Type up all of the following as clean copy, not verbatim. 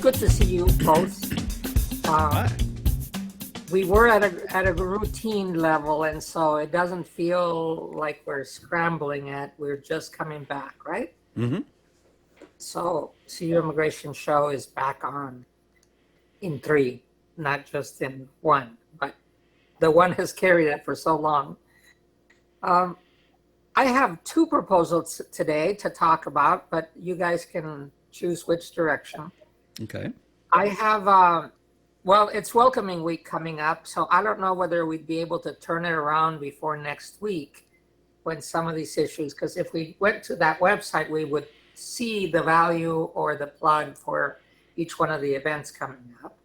good to see you both. Hi. We were at a routine level, and so it doesn't feel like we're scrambling at. We're just coming back, right? Mm-hmm. So, CU Immigration Show is back on in three, not just in one, but the one has carried it for so long. Um, I have two proposals today to talk about, but you guys can choose which direction. Okay. I have, well, it's welcoming week coming up, so I don't know whether we'd be able to turn it around before next week when some of these issues, because if we went to that website, we would see the value or the plug for each one of the events coming up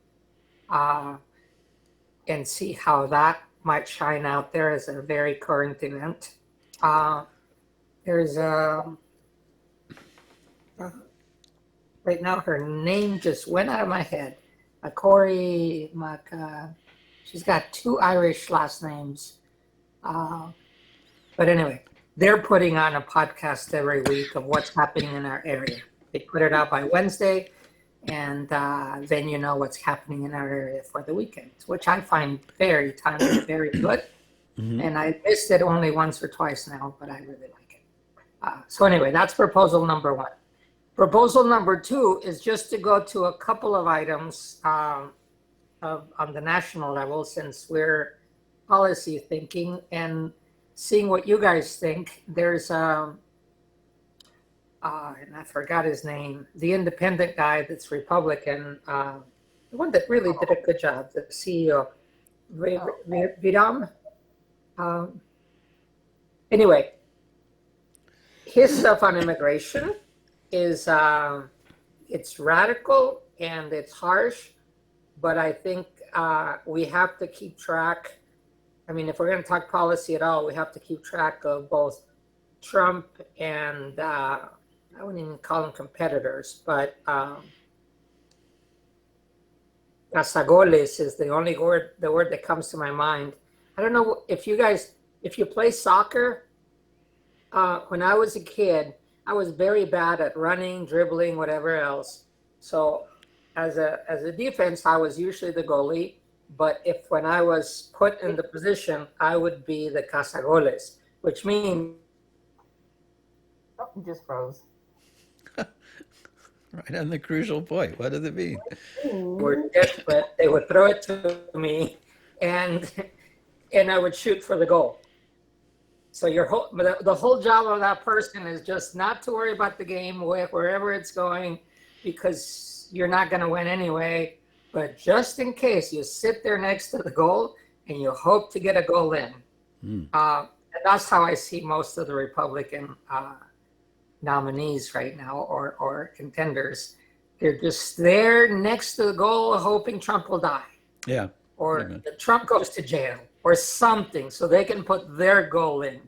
and see how that might shine out there as a very current event. There's right now her name just went out of my head. Corey Maka. She's got two Irish last names. But anyway, they're putting on a podcast every week of what's happening in our area. They put it out by Wednesday, and then you know what's happening in our area for the weekend, which I find very timely, very good. Mm-hmm. And I missed it only once or twice now, but I really like it. So anyway, that's proposal number one. Proposal number two is just to go to a couple of items on the national level, since we're policy thinking and seeing what you guys think. There's and I forgot his name, the independent guy that's Republican, the one that really did a good job, the CEO, Vidam. Anyway, his stuff on immigration is it's radical and it's harsh, but I think we have to keep track. I mean, if we're going to talk policy at all, we have to keep track of both Trump and I wouldn't even call them competitors, but cazagoles is the only word that comes to my mind. I don't know if you play soccer. When I was a kid, I was very bad at running, dribbling, whatever else. So as a defense, I was usually the goalie. But when I was put in the position, I would be the cazagoles, which means You just froze. Right on the crucial point. What does it mean? were desperate. They would throw it to me, and I would shoot for the goal. So the whole job of that person is just not to worry about the game wherever it's going, because you're not going to win anyway. But just in case, you sit there next to the goal and you hope to get a goal in. Mm. And that's how I see most of the Republican nominees right now, or contenders. They're just there next to the goal hoping Trump will die, Yeah. or that Trump goes to jail or something, so they can put their goal in.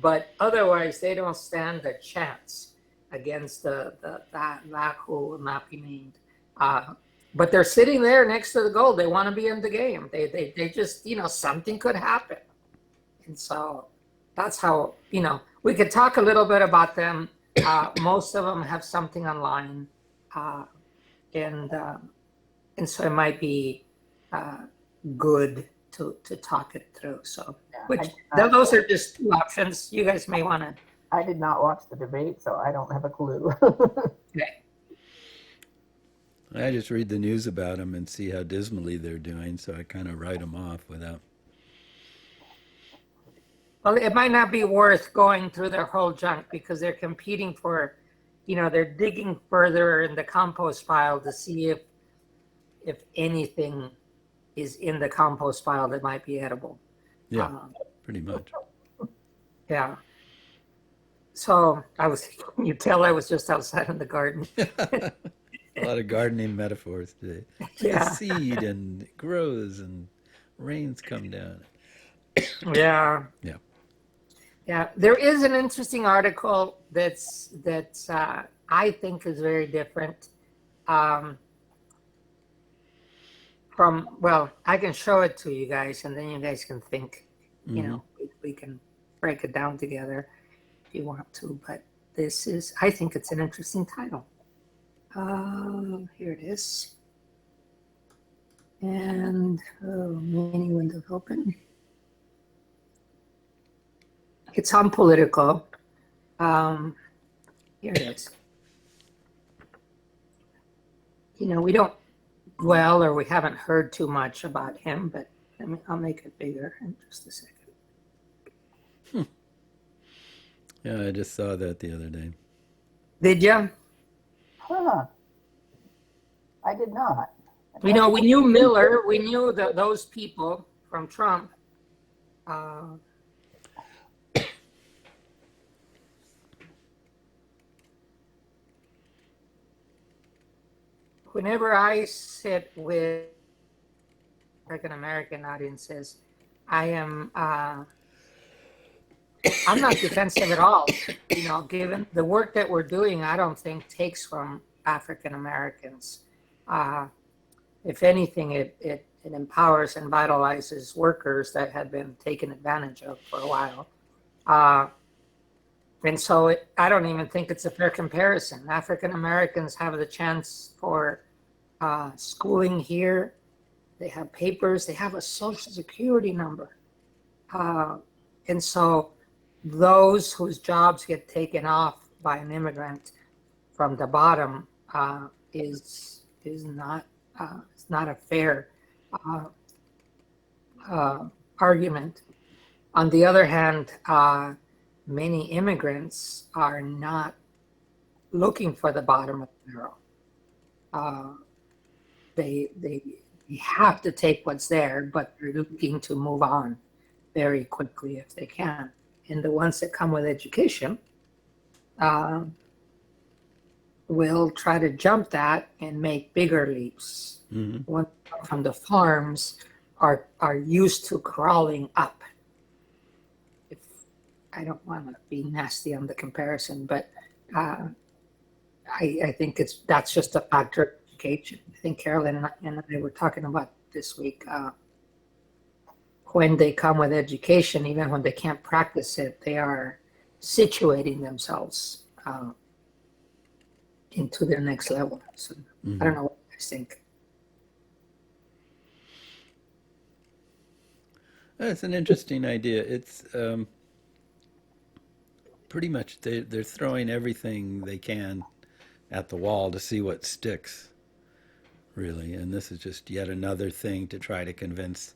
But otherwise, they don't stand a chance against that who will not be named. But they're sitting there next to the goal. They want to be in the game. They just, something could happen. And so that's how, we could talk a little bit about them. Most of them have something online. And so it might be good to talk it through. So, those are just two options. You guys may want to. I did not watch the debate, so I don't have a clue. Okay. I just read the news about them and see how dismally they're doing, so I kind of write them off without. Well, it might not be worth going through their whole junk, because they're competing for, they're digging further in the compost pile to see if anything is in the compost pile that might be edible. Yeah, pretty much. Yeah. So you tell I was just outside in the garden. A lot of gardening metaphors today. Yeah. A seed and it grows and rains come down. Yeah. Yeah. Yeah. There is an interesting article that's I think is very different. I can show it to you guys, and then you guys can think. We can break it down together if you want to. But I think it's an interesting title. Here it is. And many windows open. It's unpolitical. Here it is. We don't dwell or we haven't heard too much about him, but I'll make it bigger in just a second. Yeah, I just saw that the other day. Did you? Huh. I did not. We knew Miller. We knew those people from Trump. Whenever I sit with African American audiences, I'm not defensive at all. Given the work that we're doing, I don't think takes from African Americans. If anything, it empowers and vitalizes workers that had been taken advantage of for a while. And so I don't even think it's a fair comparison. African Americans have the chance for schooling here. They have papers. They have a social security number. And so those whose jobs get taken off by an immigrant from the bottom is not it's not a fair argument. On the other hand, many immigrants are not looking for the bottom of the barrel. They have to take what's there, but they're looking to move on very quickly if they can. And the ones that come with education will try to jump that and make bigger leaps. Mm-hmm. Ones from the farms are used to crawling up. I don't want to be nasty on the comparison, but I think that's just a factor of education. I think Carolyn and I were talking about this week. When they come with education, even when they can't practice it, they are situating themselves into their next level. So I don't know what you guys think. That's an interesting idea. It's pretty much they're throwing everything they can at the wall to see what sticks, really. And this is just yet another thing to try to convince,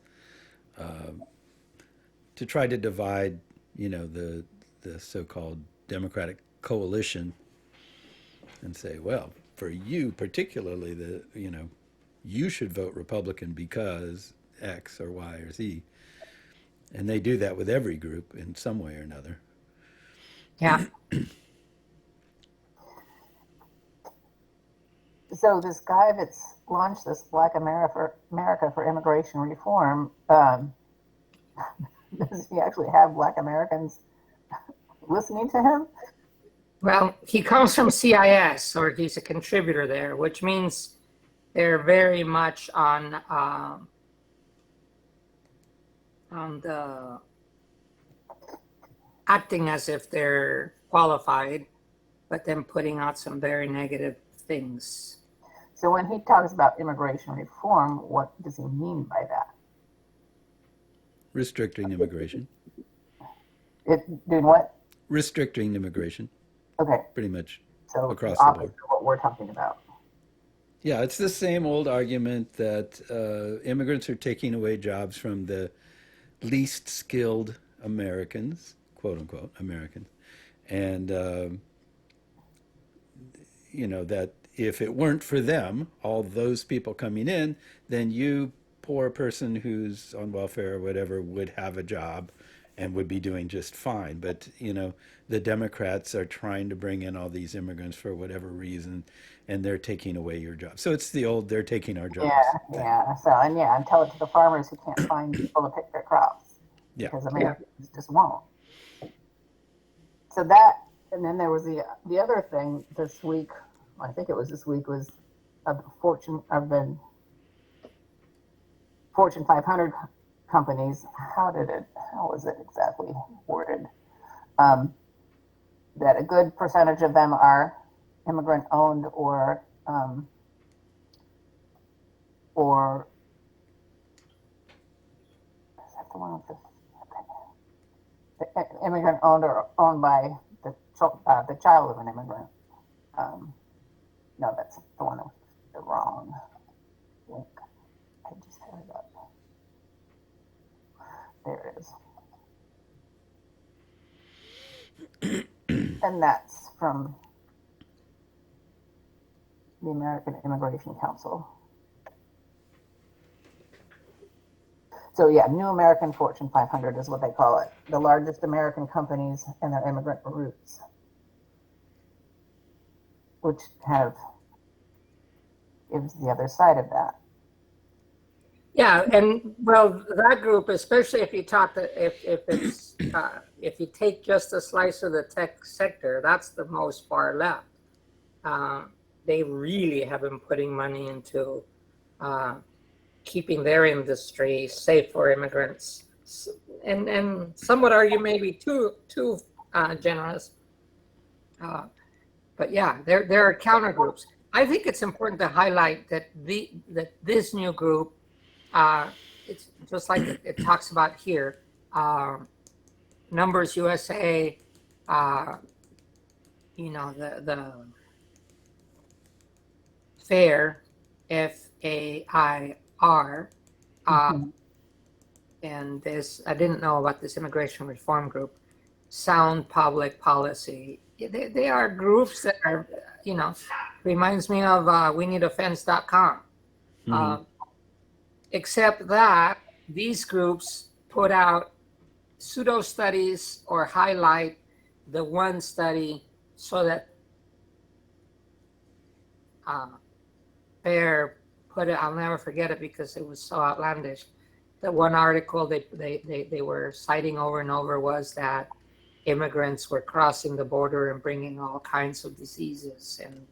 to try to divide, the so-called Democratic coalition, and say, well, for you particularly, you should vote Republican because X or Y or Z. And they do that with every group in some way or another. Yeah. So this guy that's launched this Black America for Immigration Reform, does he actually have Black Americans listening to him? Well, he comes from CIS, or he's a contributor there, which means they're very much on the acting as if they're qualified, but then putting out some very negative things. So when he talks about immigration reform, what does he mean by that? Restricting immigration. Doing what? Restricting immigration. Okay. Pretty much So across the the opposite board. of what we're talking about. Yeah, it's the same old argument that immigrants are taking away jobs from the least skilled Americans, quote unquote, Americans. And, that if it weren't for them, all those people coming in, then you, poor person who's on welfare or whatever, would have a job and would be doing just fine. But, the Democrats are trying to bring in all these immigrants for whatever reason, and they're taking away your job. So it's the old, they're taking our jobs. Yeah. So, and tell it to the farmers who can't find people to pick their crops. Yeah. Because Americans just won't. So that, and then there was the other thing this week, I think it was this week, was of the Fortune 500 companies. How was it exactly worded? That a good percentage of them are immigrant owned or the one with the immigrant owned by the child of an immigrant. No, that's the one with the wrong link. I just had it up. There it is. And that's from the American Immigration Council. So yeah, New American Fortune 500 is what they call it. The largest American companies and their immigrant roots, which kind of gives the other side of that. Yeah, and well, that group, especially if you talk to, if it's if you take just a slice of the tech sector, that's the most far left. They really have been putting money into keeping their industry safe for immigrants, and some would argue maybe too generous. But yeah, there are counter groups. I think it's important to highlight that this new group, it's just like it talks about here, Numbers USA, the FAIR, FAIR, and this, I didn't know about this immigration reform group, Sound Public Policy. They are groups that are, reminds me of WeNeedAfence.com. Except that these groups put out pseudo studies or highlight the one study so that FAIR put it, I'll never forget it because it was so outlandish. The one article they were citing over and over was that immigrants were crossing the border and bringing all kinds of diseases and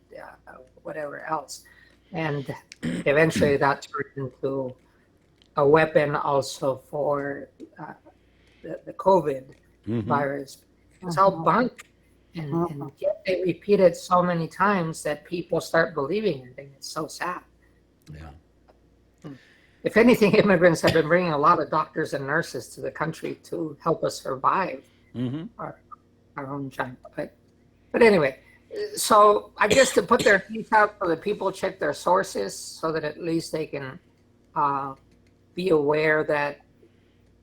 whatever else. And eventually that turned into a weapon also for the COVID virus. It's all bunk. And yet they repeat it so many times that people start believing it, and it's so sad. Yeah. If anything, immigrants have been bringing a lot of doctors and nurses to the country to help us survive our own giant. But anyway, so I guess to put their feet out so that people check their sources so that at least they can be aware that,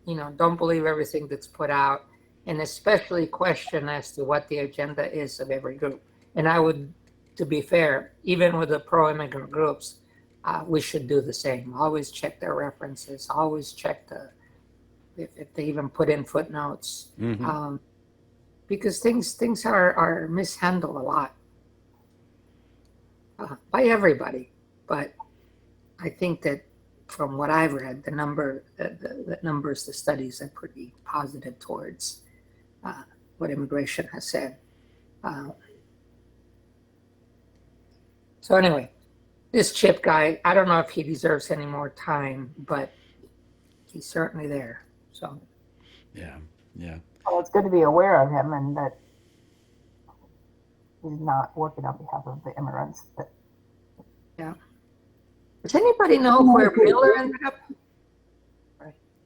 don't believe everything that's put out, and especially question as to what the agenda is of every group. And I would, to be fair, even with the pro-immigrant groups, we should do the same. Always check their references. Always check if they even put in footnotes, because things are mishandled a lot by everybody. But I think that from what I've read, the numbers, the studies are pretty positive towards what immigration has said. So anyway, this Chip guy, I don't know if he deserves any more time, but he's certainly there. So Yeah. Well, it's good to be aware of him and that he's not working on behalf of the immigrants. But yeah. Does anybody know where Miller ended up?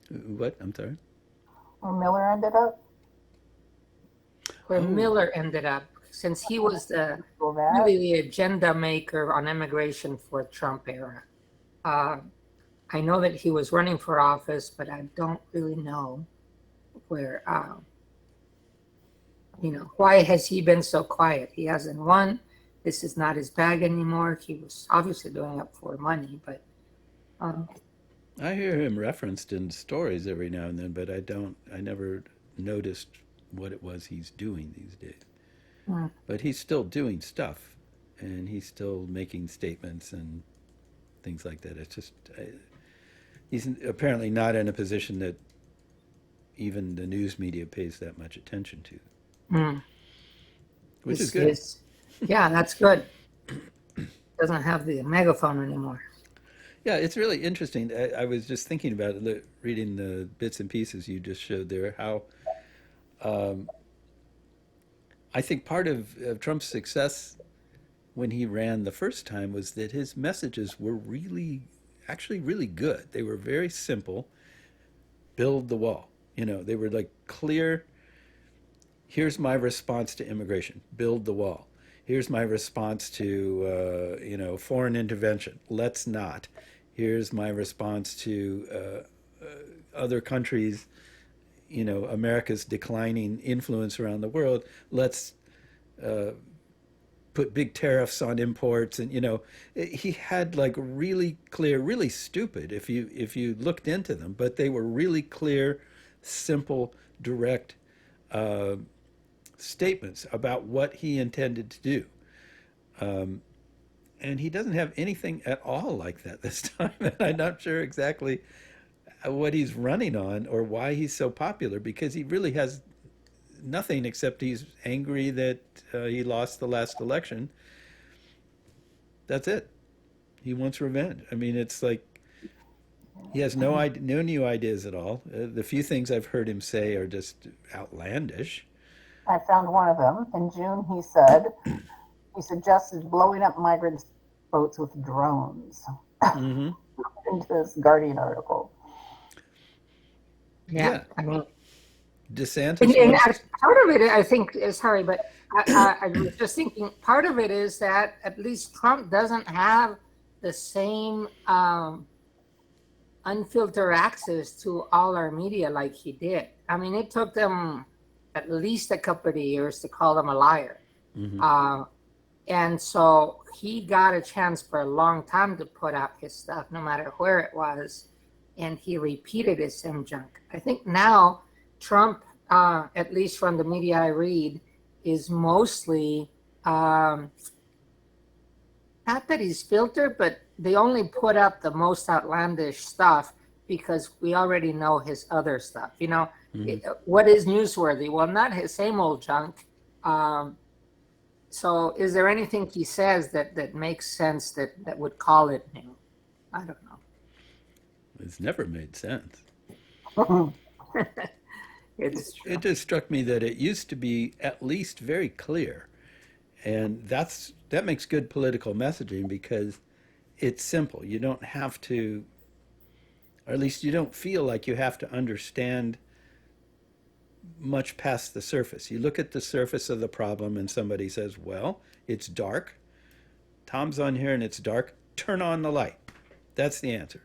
What? I'm sorry. where Miller ended up? Where Miller ended up, since he was Well, that. really the agenda maker on immigration for Trump era. I know that he was running for office, but I don't really know where, why has he been so quiet? He hasn't won. This is not his bag anymore. He was obviously doing it for money, but I hear him referenced in stories every now and then, but I never noticed what it was he's doing these days. But he's still doing stuff, and he's still making statements and things like that. It's just, he's apparently not in a position that even the news media pays that much attention to, which is good. Yeah, that's good. Doesn't have the megaphone anymore. Yeah, it's really interesting. I was just thinking about it, reading the bits and pieces you just showed there, how I think part of Trump's success when he ran the first time was that his messages were actually really good. They were very simple, build the wall. They were like clear. Here's my response to immigration: build the wall. Here's my response to foreign intervention: let's not. Here's my response to other countries, America's declining influence around the world. Let's put big tariffs on imports. And he had like really clear, really stupid if you looked into them, but they were really clear, simple, direct statements about what he intended to do. And he doesn't have anything at all like that this time. And I'm not sure exactly what he's running on or why he's so popular, because he really has nothing except he's angry that he lost the last election. That's it. He wants revenge. I mean, it's like he has no new ideas at all. The few things I've heard him say are just outlandish. I found one of them. In June, he suggested blowing up migrants' boats with drones. Mm-hmm. In this Guardian article. Yeah, I mean, DeSantis and wants. part of it, I think, sorry, but I was just thinking, part of it is that at least Trump doesn't have the same unfiltered access to all our media like he did. I mean, it took them at least a couple of years to call him a liar. Mm-hmm. And so he got a chance for a long time to put out his stuff, no matter where it was. And he repeated his same junk. I think now Trump, at least from the media I read, is mostly, not that he's filtered, but they only put up the most outlandish stuff because we already know his other stuff. What is newsworthy? Well, not his same old junk. So is there anything he says that makes sense that would call it new? I don't know. It's never made sense. It's true. It just struck me that it used to be at least very clear, and that makes good political messaging because it's simple. You don't have to, or at least you don't feel like you have to understand much past the surface. You look at the surface of the problem and somebody says, well, it's dark. Tom's on here and it's dark. Turn on the light. That's the answer.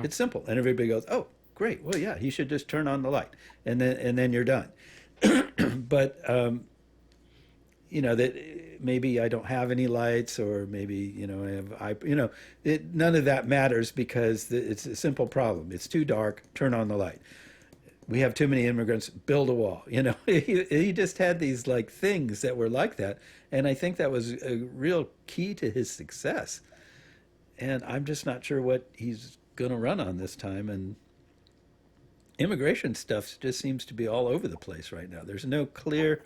It's simple. And everybody goes, oh, great. Well, yeah, he should just turn on the light. And then you're done. But, that maybe I don't have any lights, or maybe, none of that matters because it's a simple problem. It's too dark. Turn on the light. We have too many immigrants. Build a wall. He just had these like things that were like that. And I think that was a real key to his success. And I'm just not sure what he's going to run on this time. And immigration stuff just seems to be all over the place right now. There's no clear,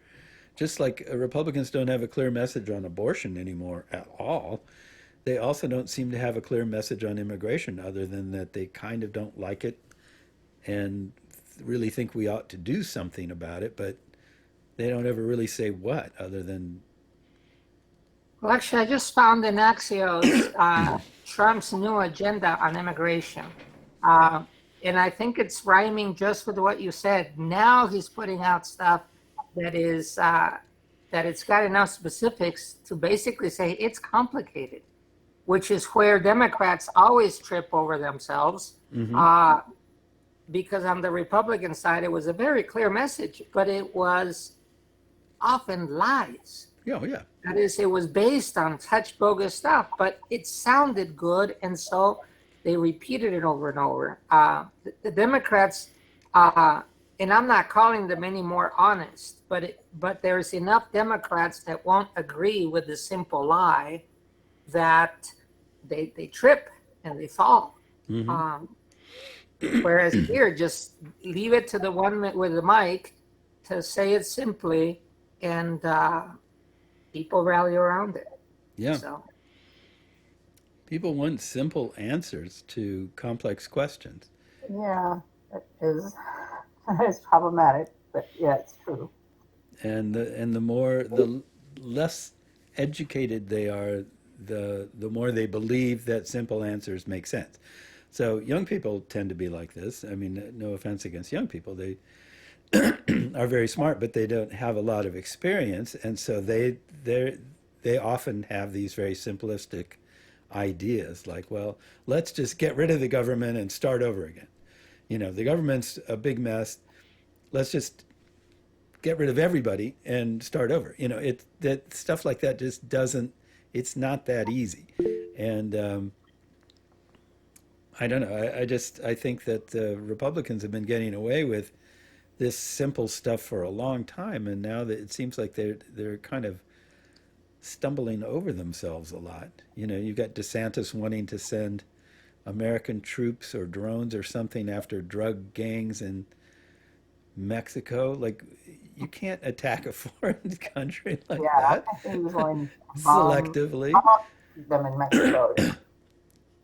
just like Republicans don't have a clear message on abortion anymore at all. They also don't seem to have a clear message on immigration, other than that they kind of don't like it and really think we ought to do something about it, but they don't ever really say what, other than. Well, actually, I just found in Axios Trump's new agenda on immigration. And I think it's rhyming just with what you said. Now he's putting out stuff that is that it's got enough specifics to basically say it's complicated, which is where Democrats always trip over themselves. Mm-hmm. Because on the Republican side, it was a very clear message, but it was often lies. Yeah, yeah. That is, it was based on such bogus stuff, but it sounded good, and so they repeated it over and over. The Democrats, and I'm not calling them any more honest, but there's enough Democrats that won't agree with the simple lie that they trip and they fall. Mm-hmm. Whereas here, just leave it to the one with the mic to say it simply, and people rally around it. Yeah. So People want simple answers to complex questions. Yeah, it is. It's problematic, but yeah, it's true. And the less educated they are, the more they believe that simple answers make sense. So young people tend to be like this. I mean, no offense against young people. They are very smart, but they don't have a lot of experience, and so they often have these very simplistic ideas like, well, let's just get rid of the government and start over again. You know, the government's a big mess. Let's just get rid of everybody and start over. You know, it that stuff like that just doesn't. It's not that easy, and I don't know. I think that Republicans have been getting away with this simple stuff for a long time, and now that it seems like they're kind of stumbling over themselves a lot. You know, you've got DeSantis wanting to send American troops or drones or something after drug gangs in Mexico. Like, you can't attack a foreign country like Yeah, I that think he was going to bomb selectively. them in Mexico.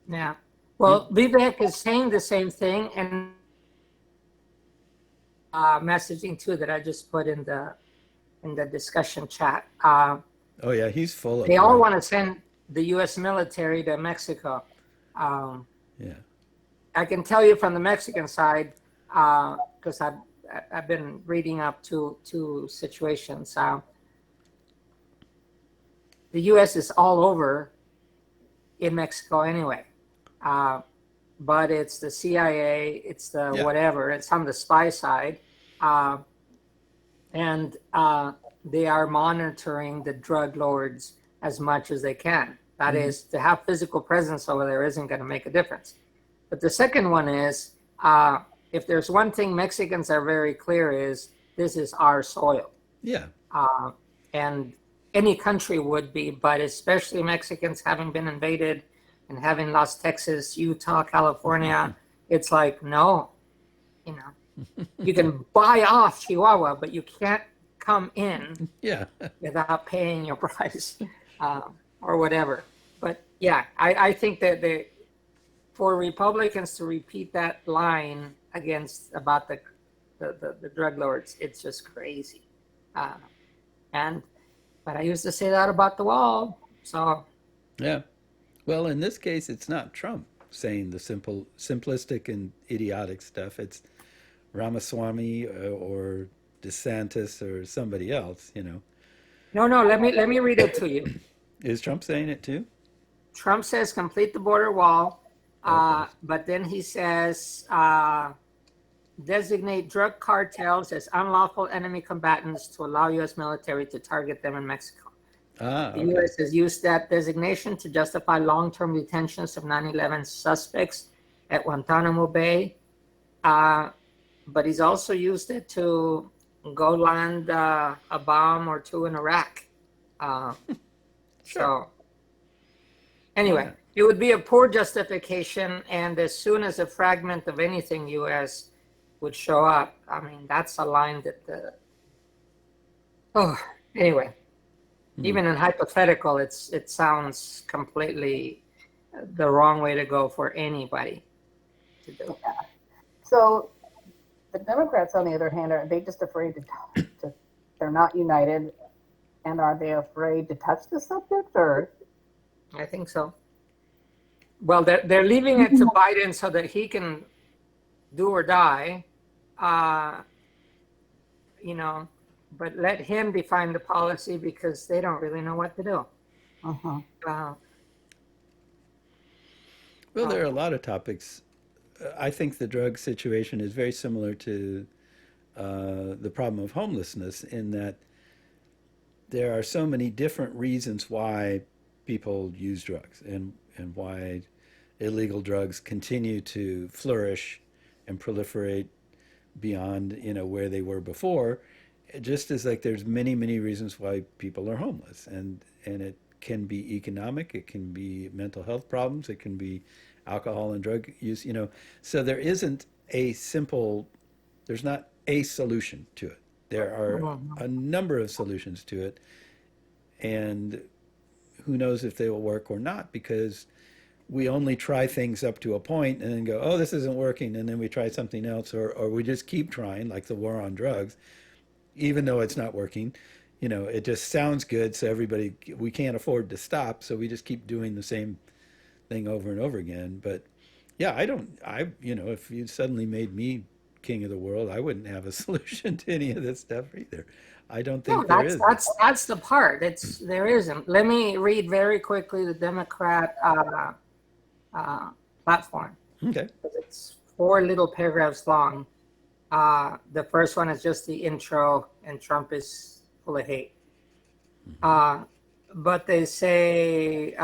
Yeah. Well, Vivek is saying the same thing, and messaging too that I just put in the discussion chat. Oh yeah, he's full of They all crap. want to send the U.S. military to Mexico. Um, Yeah. I can tell you from the Mexican side, because I've been reading up to situations. The U.S. is all over in Mexico anyway, but it's the CIA, it's the Yeah. whatever, it's on the spy side, and they are monitoring the drug lords as much as they can. That is, to have physical presence over there isn't going to make a difference. But the second one is, if there's one thing Mexicans are very clear is, this is our soil. Yeah. And any country would be, but especially Mexicans having been invaded and having lost Texas, Utah, California, it's like, no, you know, you can buy off Chihuahua, but you can't come in Yeah. without paying your price or whatever. But yeah, I think that for Republicans to repeat that line against about the drug lords, it's just crazy. But I used to say that about the wall. So Yeah. Well, in this case, it's not Trump saying the simplistic and idiotic stuff. It's Ramaswamy or DeSantis or somebody else. You know, no, let me read it to you. is Trump saying it too? Trump says complete the border wall, Okay. but then he says designate drug cartels as unlawful enemy combatants to allow U.S. military to target them in Mexico. Ah, The okay. U.S. has used that designation to justify long-term detentions of 9/11 suspects at Guantanamo Bay, but he's also used it to go land a bomb or two in Iraq. Uh, Sure. So anyway, it would be a poor justification, and as soon as a fragment of anything U.S. would show up, I mean, that's a line that anyway, even in hypothetical, it sounds completely the wrong way to go for anybody to do. So the Democrats, on the other hand, are they just afraid to they're not united, and are they afraid to touch the subject, or? I think so. Well, they're leaving it to Biden so that he can do or die, you know, but let him define the policy because they don't really know what to do. Uh, Well, there are a lot of topics. I think the drug situation is very similar to the problem of homelessness in that there are so many different reasons why people use drugs and why illegal drugs continue to flourish and proliferate beyond where they were before, just as like there's many reasons why people are homeless, and it can be economic, it can be mental health problems, it can be alcohol and drug use, so there's not a solution to it. There are a number of solutions to it, and who knows if they will work or not, because we only try things up to a point and then go, oh, this isn't working, and then we try something else, or we just keep trying, like the war on drugs, even though it's not working. It just sounds good, so we can't afford to stop, so we just keep doing the same thing over and over again. But Yeah, if you suddenly made me king of the world, I wouldn't have a solution to any of this stuff either. I don't No, think there that's is. that's the part. There isn't. Let me read very quickly the Democrat uh, platform, Okay. because it's 4 little paragraphs long. The first one is just the intro, and Trump is full of hate. But they say,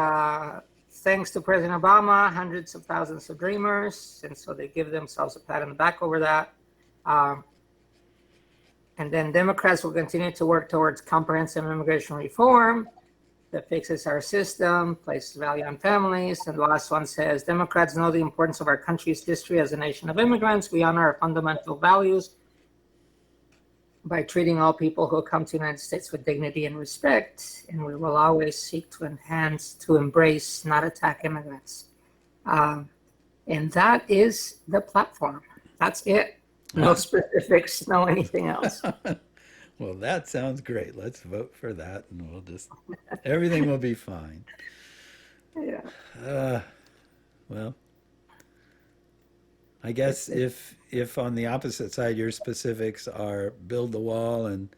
thanks to President Obama, hundreds of thousands of dreamers, and so they give themselves a pat on the back over that. And then Democrats will continue to work towards comprehensive immigration reform that fixes our system, places value on families. And the last one says, Democrats know the importance of our country's history as a nation of immigrants. We honor our fundamental values by treating all people who come to the United States with dignity and respect. And we will always seek to enhance, to embrace, not attack immigrants. And that is the platform. That's it. No specifics, no anything else. Well, that sounds great. Let's vote for that, and everything will be fine. Yeah. Well, I guess if on the opposite side your specifics are build the wall and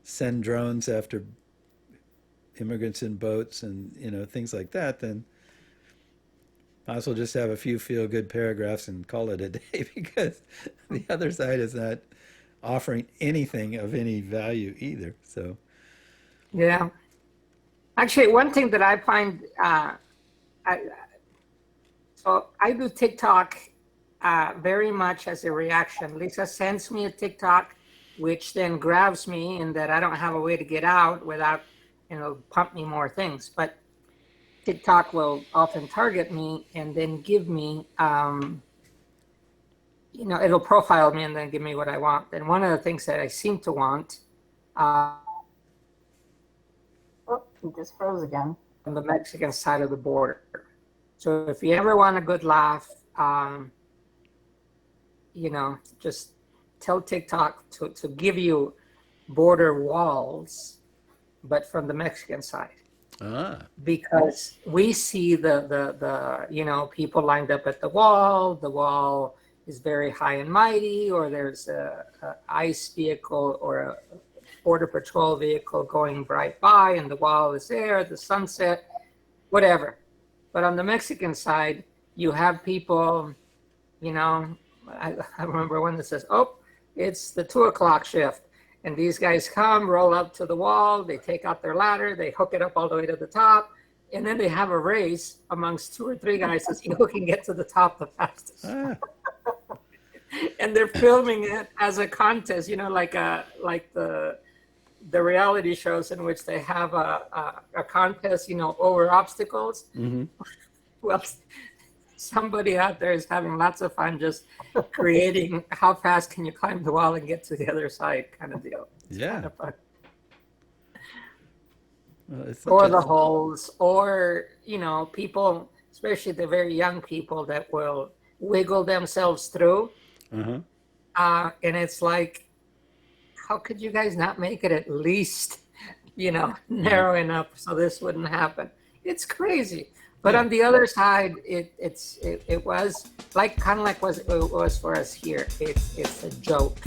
send drones after immigrants in boats and things like that, then might as well just have a few feel-good paragraphs and call it a day, because the other side is not offering anything of any value either. So, Yeah. Actually, one thing that I find, so I do TikTok very much as a reaction. Lisa sends me a TikTok, which then grabs me, and that I don't have a way to get out without, pump me more things. But TikTok will often target me and then give me, it'll profile me and then give me what I want. And one of the things that I seem to want Oh, he just froze again. on the Mexican side of the border. So if you ever want a good laugh, just tell TikTok to give you border walls, but from the Mexican side. Because we see the people lined up at the wall is very high and mighty, or there's a ICE vehicle or a border patrol vehicle going right by, and the wall is there, the sunset, whatever. But on the Mexican side, you have people, I remember when it says, oh, it's the 2:00 shift. And these guys come, roll up to the wall, they take out their ladder, they hook it up all the way to the top, and then they have a race amongst 2 or 3 guys to see who can get to the top the fastest. And they're filming it as a contest, like the reality shows in which they have a contest, over obstacles. Mm-hmm. Well, somebody out there is having lots of fun just creating how fast can you climb the wall and get to the other side kind of deal. It's kind of fun. Well, Or the holes, or, people, especially the very young people that will wiggle themselves through. Uh-huh. And it's like, how could you guys not make it at least, narrow enough so this wouldn't happen? It's crazy. But on the other side, it was like, kind of like it was for us here. It's a joke.